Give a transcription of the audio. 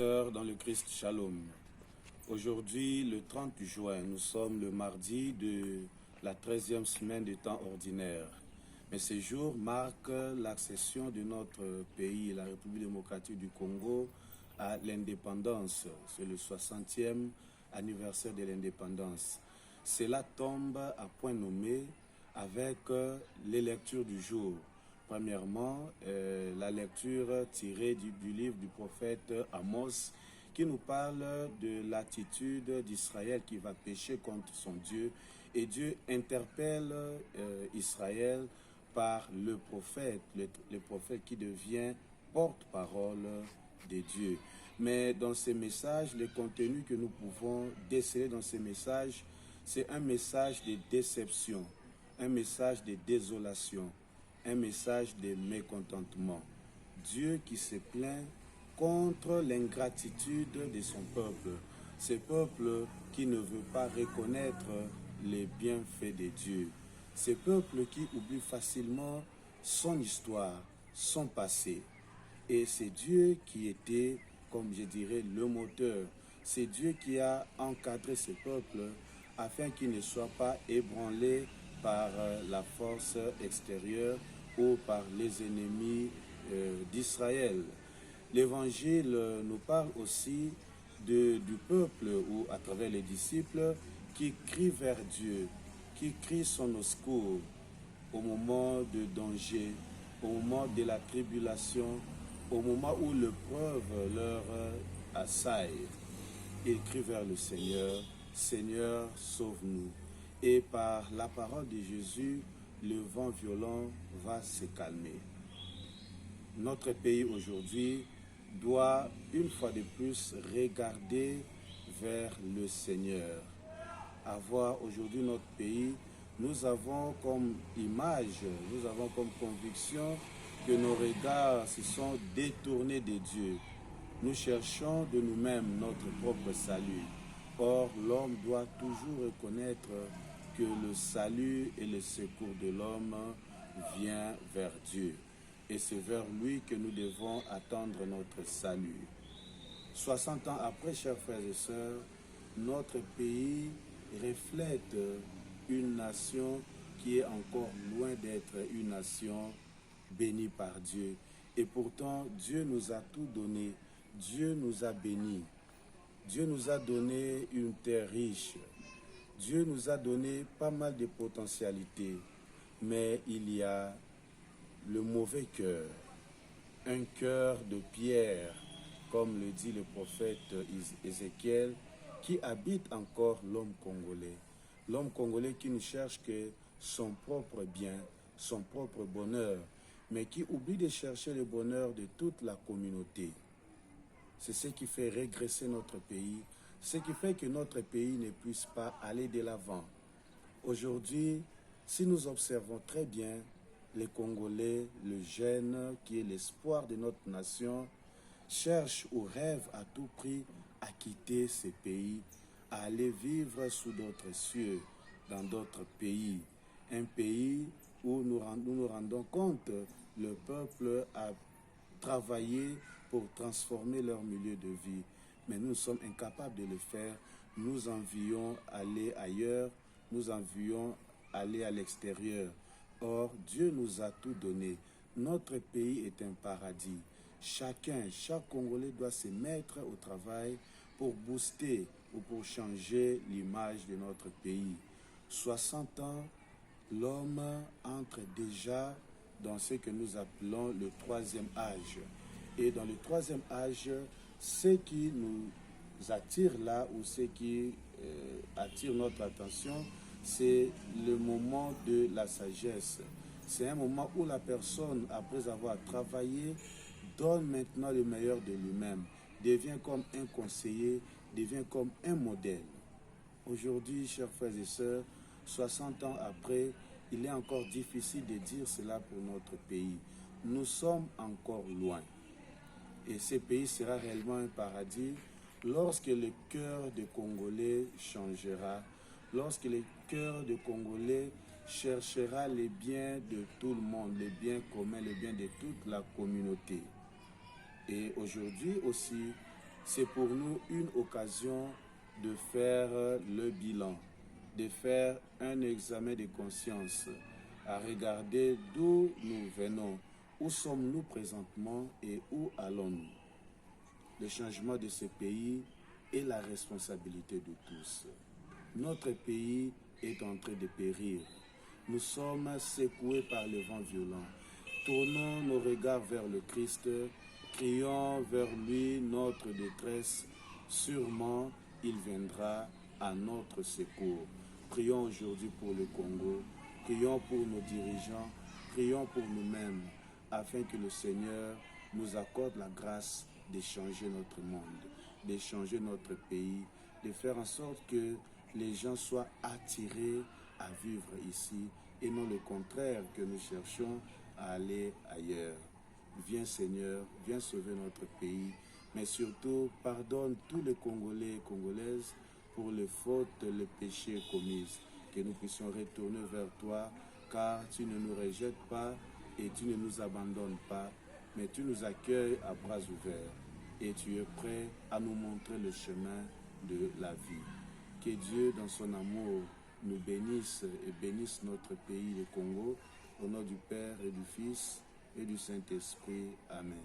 sœurs dans le Christ, Shalom. Aujourd'hui, le 30 juin, nous sommes le mardi de la 13e semaine du temps ordinaire. Mais ce jour marque l'accession de notre pays, la République démocratique du Congo, à l'indépendance. C'est le 60e anniversaire de l'indépendance. Cela tombe à point nommé avec les lectures du jour. Premièrement, la lecture tirée du livre du prophète Amos qui nous parle de l'attitude d'Israël qui va pécher contre son Dieu. Et Dieu interpelle Israël par le prophète qui devient porte-parole de Dieu. Mais dans ces messages, les contenus que nous pouvons déceler dans ces messages, c'est un message de déception, un message de désolation, un message de mécontentement. Dieu qui se plaint contre l'ingratitude de son peuple. Ce peuple qui ne veut pas reconnaître les bienfaits de Dieu. Ce peuple qui oublie facilement son histoire, son passé. Et c'est Dieu qui était, comme je dirais, le moteur. C'est Dieu qui a encadré ce peuple afin qu'il ne soit pas ébranlé par la force extérieure ou par les ennemis d'Israël. L'Évangile nous parle aussi du peuple ou à travers les disciples qui crient vers Dieu, qui crient son secours au moment de danger, au moment de la tribulation, au moment où l'épreuve leur assaille. Ils crient vers le Seigneur, Seigneur, sauve-nous. Et par la parole de Jésus, le vent violent va se calmer. Notre pays aujourd'hui doit une fois de plus regarder vers le Seigneur. À voir aujourd'hui notre pays, nous avons comme image, nous avons comme conviction que nos regards se sont détournés de Dieu. Nous cherchons de nous-mêmes notre propre salut. Or, l'homme doit toujours reconnaître que le salut et le secours de l'homme vient vers Dieu. Et c'est vers lui que nous devons attendre notre salut. 60 ans après, chers frères et sœurs, notre pays reflète une nation qui est encore loin d'être une nation bénie par Dieu. Et pourtant, Dieu nous a tout donné. Dieu nous a bénis. Dieu nous a donné une terre riche. Dieu nous a donné pas mal de potentialités. Mais il y a le mauvais cœur, un cœur de pierre, comme le dit le prophète Ézéchiel, qui habite encore l'homme congolais. L'homme congolais qui ne cherche que son propre bien, son propre bonheur, mais qui oublie de chercher le bonheur de toute la communauté. C'est ce qui fait régresser notre pays, ce qui fait que notre pays ne puisse pas aller de l'avant. Aujourd'hui, si nous observons très bien, les Congolais, le jeune qui est l'espoir de notre nation, cherche ou rêve à tout prix à quitter ce pays, à aller vivre sous d'autres cieux, dans d'autres pays. Un pays où nous nous rendons compte, le peuple a travaillé pour transformer leur milieu de vie. Mais nous sommes incapables de le faire. Nous envions aller ailleurs, nous envions aller à l'extérieur. Or, Dieu nous a tout donné. Notre pays est un paradis. Chaque Congolais doit se mettre au travail pour booster ou pour changer l'image de notre pays. 60 ans, l'homme entre déjà dans ce que nous appelons le troisième âge. Et dans le troisième âge, ce qui nous attire là ou ce qui attire notre attention, c'est le moment de la sagesse. C'est un moment où la personne, après avoir travaillé, donne maintenant le meilleur de lui-même, devient comme un conseiller, devient comme un modèle. Aujourd'hui, chers frères et sœurs, 60 ans après, il est encore difficile de dire cela pour notre pays. Nous sommes encore loin. Et ce pays sera réellement un paradis lorsque le cœur des Congolais changera, lorsque le cœur des Congolais cherchera les biens de tout le monde, les biens communs, les biens de toute la communauté. Et aujourd'hui aussi, c'est pour nous une occasion de faire le bilan, de faire un examen de conscience, à regarder d'où nous venons, où sommes-nous présentement et où allons-nous. Le changement de ce pays est la responsabilité de tous. Notre pays est en train de périr. Nous sommes secoués par le vent violent. Tournons nos regards vers le Christ, crions vers lui notre détresse. Sûrement, il viendra à notre secours. Prions aujourd'hui pour le Congo, prions pour nos dirigeants, prions pour nous-mêmes, afin que le Seigneur nous accorde la grâce de changer notre monde, de changer notre pays, de faire en sorte que les gens soient attirés à vivre ici et non le contraire, que nous cherchons à aller ailleurs. Viens Seigneur, viens sauver notre pays, mais surtout pardonne tous les Congolais et Congolaises pour les fautes, les péchés commis, que nous puissions retourner vers toi, car tu ne nous rejettes pas et tu ne nous abandonnes pas, mais tu nous accueilles à bras ouverts et tu es prêt à nous montrer le chemin de la vie. Que Dieu, dans son amour, nous bénisse et bénisse notre pays, le Congo, au nom du Père et du Fils et du Saint-Esprit. Amen.